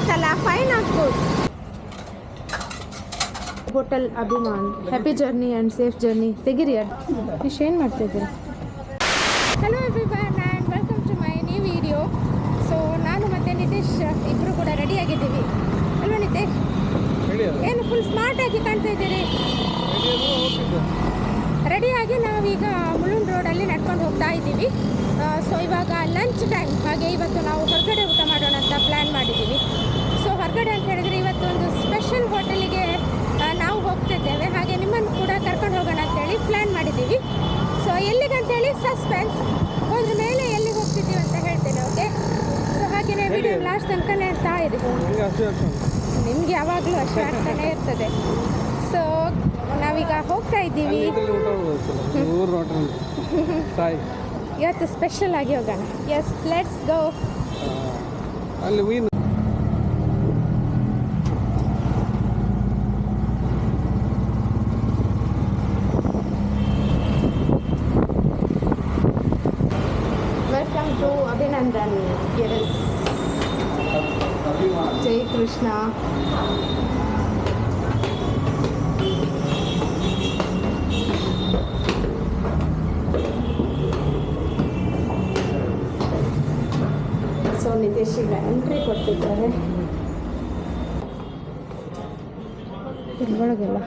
ಇತ್ತಲ್ಲ ಫೈನ್ ಆಗ್ಬೋದು. Hotel Abhiman, happy journey and safe journey. ತೆಗಿರಿ ಫಿಶ್ ಏನು ಮಾಡ್ತಾಯಿದ್ದೀರಾ? Hello everyone and welcome to my new video. So ನಾನು ಮತ್ತು ನಿತೇಶ್ ಇಬ್ಬರು ಕೂಡ ರೆಡಿಯಾಗಿದ್ದೀವಿ ಅಲ್ವಾ ನಿತೇಶ್? ಏನು ಫುಲ್ ಸ್ಮಾರ್ಟ್ ಆಗಿ ಕಾಣ್ತಾ ಇದ್ದೀರಿ. ರೆಡಿಯಾಗಿ ನಾವೀಗ ಮುಳುಂಡ್ ರೋಡಲ್ಲಿ ನಡ್ಕೊಂಡು ಹೋಗ್ತಾ ಇದ್ದೀವಿ. ಸೊ ಇವಾಗ ಲಂಚ್ ಟೈಮ್, ಹಾಗೆ ಇವತ್ತು ನಾವು ಹೊರಗಡೆ ಊಟ ಮಾಡೋಣ ಅಂತ ಪ್ಲ್ಯಾನ್ ಮಾಡಿದ್ದೀವಿ. ಸೊ ಹೊರಗಡೆ ಅಂತ ಹೇಳಿದರೆ ಇವತ್ತು ಒಂದು ಸ್ಪೆಷಲ್ ಹೋಟೆಲಿಗೆ ನಾವು ಹೋಗ್ತಿದ್ದೇವೆ, ಹಾಗೆ ನಿಮ್ಮನ್ನು ಕೂಡ ಕರ್ಕೊಂಡು ಹೋಗೋಣ ಅಂತೇಳಿ ಪ್ಲ್ಯಾನ್ ಮಾಡಿದ್ದೀವಿ. ಸೊ ಎಲ್ಲಿಗಂತೇಳಿ ಸಸ್ಪೆನ್ಸ್, ಹೋದ್ರ ಮೇಲೆ ಎಲ್ಲಿಗೆ ಹೋಗ್ತಿದ್ದೀವಿ ಅಂತ ಹೇಳ್ತೇನೆ. ಓಕೆ, ಸೊ ಹಾಗೆಯೇ ವಿಡಿಯೋ ಲಾಸ್ಟ್ ತನಕ ಇರ್ತಾ ಇದೆ. ನಿಮ್ಗೆ ಯಾವಾಗಲೂ ಅಷ್ಟೇ ಆಗ್ತಾನೆ ಇರ್ತದೆ. ಸೊ ನಾವೀಗ ಹೋಗ್ತಾ ಇದ್ದೀವಿ. ಇವತ್ತು ಸ್ಪೆಷಲ್ ಆಗಿ ಹೋಗೋಣ. Yes, let's go. Welcome to Abhinandan. Yes, Jai Krishna. So Nitesh ಈಗ ಎಂಟ್ರಿ ಕೊಡ್ತಿದ್ದಾರೆ ಒಳಗೆಲ್ಲ.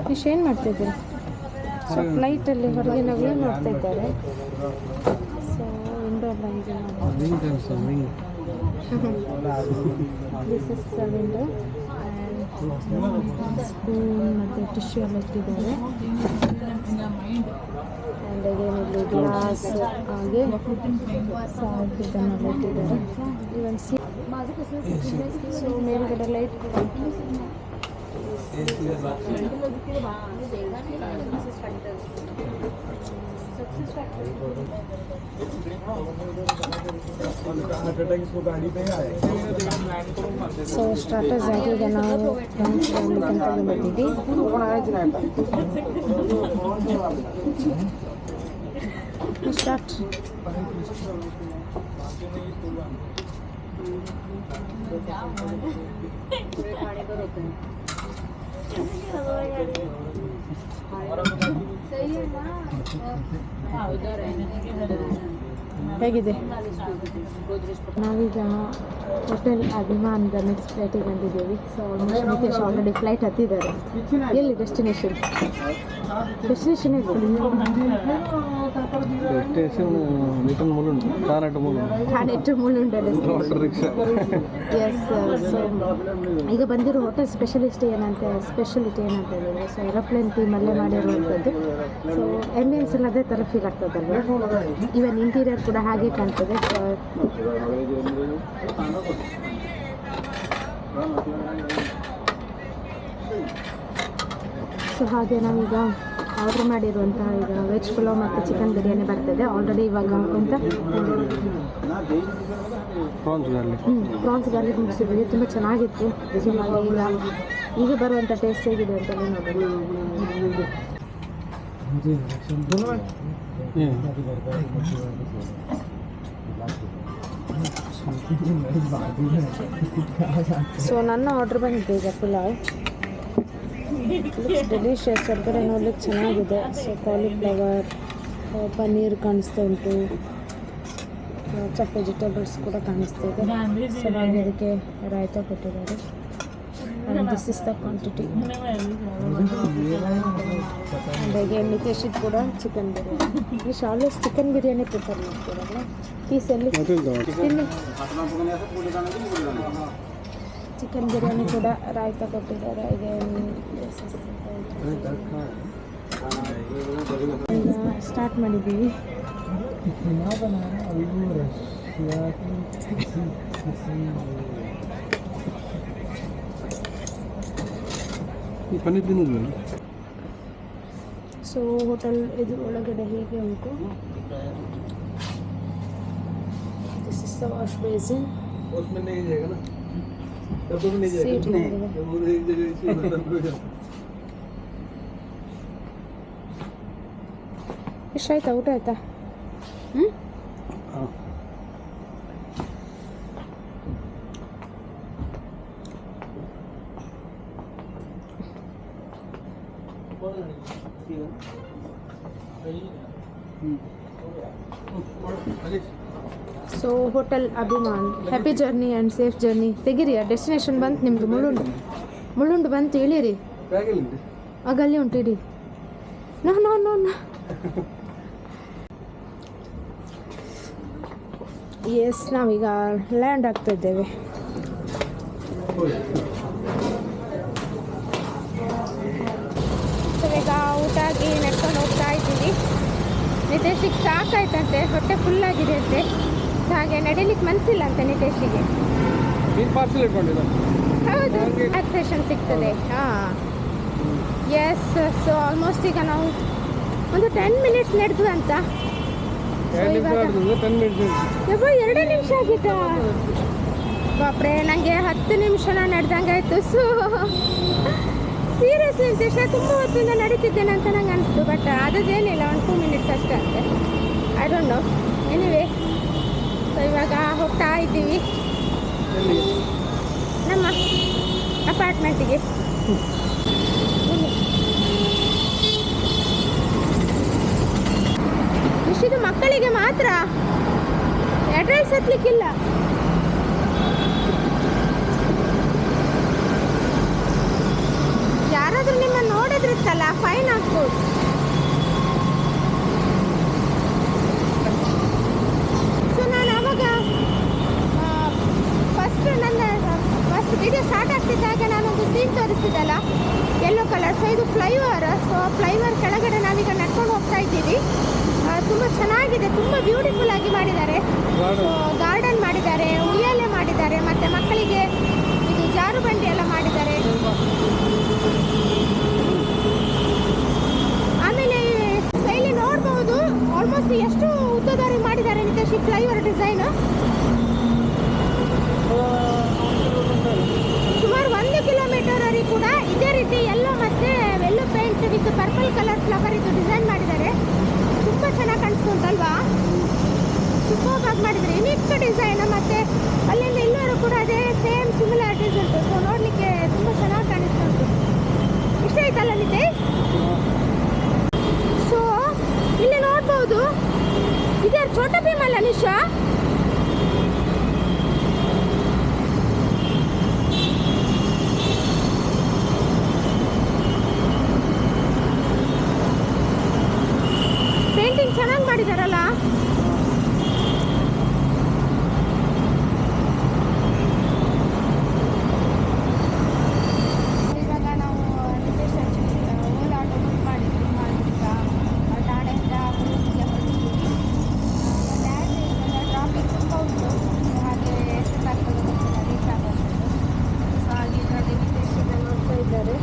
ಫಿಶ್ ಏನು ಮಾಡ್ತಾಯಿದ್ದೀರಾ? ಸೊ ಫ್ಲೈಟಲ್ಲಿ ಹೊರಗೆ ನಾವು ಏನು ಮಾಡ್ತಾ ಇದ್ದಾರೆ. So window line this is window spoon ಮತ್ತು ಟಿಶ್ಯೂ ಎಲ್ಲ ಇಟ್ಟಿದ್ದಾರೆ. ಆ್ಯಂಡ್ ಅಗೇನಿಲ್ಲಿ ಗ್ಲಾಸ್ ಹಾಗೆ ಸಾಲ್ಟ್ ಇದನ್ನೆಲ್ಲ ಇಟ್ಟಿದ್ದಾರೆ. ಇವನ್ ಸೊ ಮೇಲ್ಗಡೆ ಲೈಟ್ ಸೊ ಸ್ಟಾರ್ಟರ್ಸ್ ಆಗಿ ಈಗ ನಾವು ಲಂಚ್ ಮಾಡ್ಲಿಕ್ಕಂತ ಬಂದಿದ್ದೀವಿ. ಸ್ಟಾರ್ಟ್. ಹೇಗಿದೆ? ನಾವೀಗ ಹೋಟೆಲ್ ಅಭಿಮಾನದ ನೆಕ್ಸ್ಟ್ ಫ್ಲೈಟಿಗೆ ಬಂದಿದ್ದೀವಿ. So almost Nitesh already flight ಹತ್ತಿದ್ದಾರೆ. ಎಲ್ಲಿ destination? Destination Thane to Mulund destination. Yes. So ಈಗ ಬಂದಿರೋ ಹೋಟೆಲ್ ಸ್ಪೆಷಲಿಟಿ ಏನಂತ ಹೇಳಿದರೆ, ಸೊ ಏರೋಪ್ಲೇನ್ ಥೀಮಲ್ಲೇ ಮಾಡಿರುವಂಥದ್ದು. ಸೊ ಆ್ಯಂಬಿಯನ್ಸ್ ಎಲ್ಲ ಅದೇ ಥರ ಫೀಲ್ ಆಗ್ತದಲ್ವ. ಈವನ್ ಇಂಟೀರಿಯರ್ ಕೂಡ ಹಾಗೆ ಕಾಣ್ತದೆ. ಸೊ ಹಾಗೆ ನಾವೀಗ ಆರ್ಡ್ರ್ ಮಾಡಿರುವಂತಹ ಈಗ ವೆಜ್ ಪುಲಾವ್ ಮತ್ತು ಚಿಕನ್ ಬಿರಿಯಾನಿ ಬರ್ತದೆ ಆಲ್ರೆಡಿ. ಇವಾಗ ಅಂತ ಪ್ರಾನ್ಸ್ ಗಾರ್ಲಿಕ್ ಮುಗಿಸಿದ್ವಿ, ತುಂಬ ಚೆನ್ನಾಗಿತ್ತು. ಈಗ ಬರುವಂಥ ಟೇಸ್ಟ್ ಹೇಗಿದೆ ಅಂತಲೇ ನೋಡೋಣ. ಸೊ ನನ್ನ ಆರ್ಡ್ರ್ ಬಂದಿದೆ ಈಗ ಪುಲಾವ್. ಲುಕ್ಸ್ ಡೆಲಿಷಿಯಸ್, ಹೊರಗಡೆ ನೋಡ್ಲಿಕ್ಕೆ ಚೆನ್ನಾಗಿದೆ. ಸೊ ಕಾಲಿಫ್ಲವರ್, ಪನ್ನೀರ್ ಕಾಣಿಸ್ತಾ ಉಂಟು, ಲಾಟ್ಸ್ ಆಫ್ ವೆಜಿಟೇಬಲ್ಸ್ ಕೂಡ ಕಾಣಿಸ್ತಾ ಇದೆ. ಸೊ ಹಾಗೆ ಅದಕ್ಕೆ ರಾಯ್ತ ಕೊಟ್ಟಿದ್ದಾರೆ. This is the quantity. ಹಾಗೆ ನಿತೇಶಿದ್ ಕೂಡ ಚಿಕನ್ ಬಿರಿಯಾನಿ. ಈ ಆಲ್ವೇಸ್ ಚಿಕನ್ ಬಿರಿಯಾನಿ ಪ್ರಿಫರ್ ಮಾಡ್ತೀರಲ್ಲ? ಪೀಸಲ್ಲಿ ತಿನ್ನಿ. ಚಿಕನ್ ಬಿರಿಯಾನಿ ಕೂಡ ರಾಯ್ತ ಕೊಟ್ಟಿದ್ದಾರೆ. ಹಾಗೆ ಸ್ಟಾರ್ಟ್ ಮಾಡಿದ್ದೀವಿ. ಸೊ ಹೋಟೆಲ್ ಇದು ಒಳಗಡೆ ಹೀಗೆ ಉಂಟು. This is the wash basin. ಎಷ್ಟಾಯ್ತಾ ಊಟ ಆಯ್ತಾ? So hotel Abhiman, happy journey and safe journey. ತೆಗಿರಿಯಾ? ಡೆಸ್ಟಿನೇಷನ್ ಬಂತು ನಿಮ್ಮದು. ಮುಳ್ಳುಂಡು ಬಂತು, ಇಳೀರಿ. ಆಗಲ್ಲಿ ಉಂಟು, ಇಡಿ. No no no no. Yes, ನಾವೀಗ ಲ್ಯಾಂಡ್ ಆಗ್ತಾ ಇದ್ದೇವೆ. ಈಗ ಊಟ ಆಗಿ ನಡ್ಕೊಂಡು ಹೋಗ್ತಾ ಇದ್ದೀವಿ. ನಿತೇಶಿಗೆ ಸಾಕಾಯ್ತಂತೆ, ಹೊಟ್ಟೆ ಫುಲ್ಲಾಗಿದೆ ಅಂತೆ. ಹಾಗೆ ನಡೀಲಿಕ್ಕೆ ಮನಸ್ಸಿಲ್ಲ ಅಂತೆ ನಿತೇಶಿಗೆ. ಹೌದು, ರಿಲ್ಯಾಕ್ಸೇಷನ್ ಸಿಗ್ತದೆ. ಹಾಂ, ಎಸ್. ಸೊ ಆಲ್ಮೋಸ್ಟ್ ಈಗ ನಾವು ಒಂದು 10 ಮಿನಿಟ್ಸ್ ನಡೆದ್ವು ಅಂತ. 2 ನಿಮಿಷ ಆಗಿತ್ತಾ? ಬಾಪ್ರೆ, ನನಗೆ 10 ನಿಮಿಷನ ನಡೆದಂಗೆ ಆಯಿತು. ಸೊ ಸೀರಿಯಸ್ಲಿ ನಿತೇಶ, ತುಂಬ ಹೊತ್ತಿಂದ ನಡೀತಿದ್ದೇನೆ ಅಂತ ನಂಗೆ ಅನಿಸ್ತು. ಬಟ್ ಅದೇನಿಲ್ಲ, ಒಂದು 2 ಮಿನಿಟ್ಸ್ ಅಷ್ಟೇ ಅಂತೆ. I don't know. Anyway, so ಇವಾಗ ಹೋಗ್ತಾ ಇದ್ದೀವಿ ನಮ್ಮ ಅಪಾರ್ಟ್ಮೆಂಟಿಗೆ. ಇಷ್ಟಿದು ಮಕ್ಕಳಿಗೆ ಮಾತ್ರ, ಅಡ್ರೆಸ್ ಹತ್ಲಿಕ್ಕಿಲ್ಲ. ಯಾರಾದರೂ ನಿಮ್ಮನ್ನು ನೋಡಿದ್ರಿತ್ತಲ್ಲ, ಫೈನ್ ಹಾಕ್ಬೋದು. ಸೊ ನಾನು ಅವಾಗ ಫಸ್ಟ್ ವಿಡಿಯೋ ಸ್ಟಾರ್ಟ್ ಆಗ್ತಿದ್ದಾಗ ನಾನೊಂದು ಸೀನ್ ತೋರಿಸಿದ್ದಲ್ಲ, ಯೆಲ್ಲೋ ಕಲರ್. ಸೊ ಇದು ಫ್ಲೈಓವರ್. ಸೊ ಫ್ಲೈಓವರ್ ಕೆಳಗಡೆ ನಾವೀಗ ನಡ್ಕೊಂಡು ಹೋಗ್ತಾ ಇದ್ದೀವಿ. ತುಂಬ ಚೆನ್ನಾಗಿದೆ, ತುಂಬ ಬ್ಯೂಟಿಫುಲ್ ಆಗಿ ಮಾಡಿದ್ದಾರೆ. ಗಾರ್ಡನ್ ಮಾಡಿದ್ದಾರೆ, ಉಯ್ಯಾಲೆ ಮಾಡಿದ್ದಾರೆ, ಮತ್ತು ಮಕ್ಕಳಿಗೆ ಇದು ಜಾರು ಬಂಡಿ ಎಲ್ಲ ಮಾಡಿದ್ದಾರೆ. ಆಮೇಲೆ ಇಲ್ಲಿ ನೋಡ್ಬೋದು, ಆಲ್ಮೋಸ್ಟ್ ಎಷ್ಟು ಉದ್ದದಾರಿ ಮಾಡಿದ್ದಾರೆ ನಿತೇಶ್ ಈ ಫ್ಲೈಓವರ್ ಡಿಸೈನ್. ಸುಮಾರು 1 ಕಿಲೋಮೀಟರ್ ವರೆಗೆ ಕೂಡ ಇದೇ ರೀತಿ ಎಲ್ಲೋ ಮತ್ತು yellow paint with purple colour flower ಇದು ಡಿಸೈನ್ ಮಾಡಿದ್ದಾರೆ. ತುಂಬ ಚೆನ್ನಾಗಿ ಕಾಣಿಸ್ತುಂಟಲ್ವಾ? ಸೂಪರ್ ಆಗಿ ಮಾಡಿದ್ದಾರೆ, ಯುನಿಕ್ ಡಿಸೈನ್. ಮತ್ತು ಅಲ್ಲಿಂದ ಇಲ್ಲರೂ ಕೂಡ ಅದೇ ಸೇಮ್ ಸಿಮಿಲಾರಿಟೀಸ್ ಉಂಟು. ಸೊ ನೋಡಲಿಕ್ಕೆ ತುಂಬ ಚೆನ್ನಾಗಿ ಕಾಣಿಸ್ತುಂಟು. ಇಷ್ಟ ಆಯ್ತಲ್ಲ ನಿತೆ? ಸೊ ಇಲ್ಲಿ ನೋಡ್ಬೋದು, ಇದೇ ಛೋಟ ಭೀಮ್ ಅಲ್ಲ ನಿಶಾ? ಪೇಂಟಿಂಗ್ ಚೆನ್ನಾಗಿ ಮಾಡಿದಾರಲ್ಲ. ಇವಾಗ ನಾವು ನಿತೇಶ್ ಓಲಾ ಆಟೋ ಬುಕ್ ಮಾಡಿದ್ವಿ. ನಾಳೆಯಿಂದ ಹುಡುಗಿಗೆ ಹೊರಟಿದ್ದೀವಿ. ಟ್ರಾಫಿಕ್ ತುಂಬ ಉಂಟು, ಹಾಗೆ ಎಷ್ಟೊತ್ತಾಗ್ತದೆ ಗೊತ್ತಿಲ್ಲ ರೀಚ್ ಆಗೋದು. ಸೊ ಹಾಗೆ ಇದರಲ್ಲಿ ನಿತೇಶ್ ನೋಡ್ತಾ ಇದ್ದಾರೆ.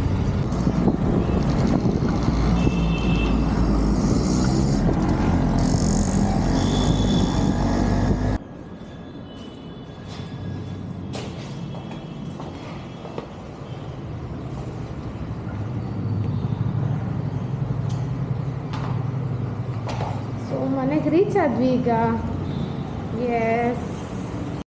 ಮನೆಗೆ ರೀಚ್ ಆದ್ವಿ ಈಗ. ಎಸ್,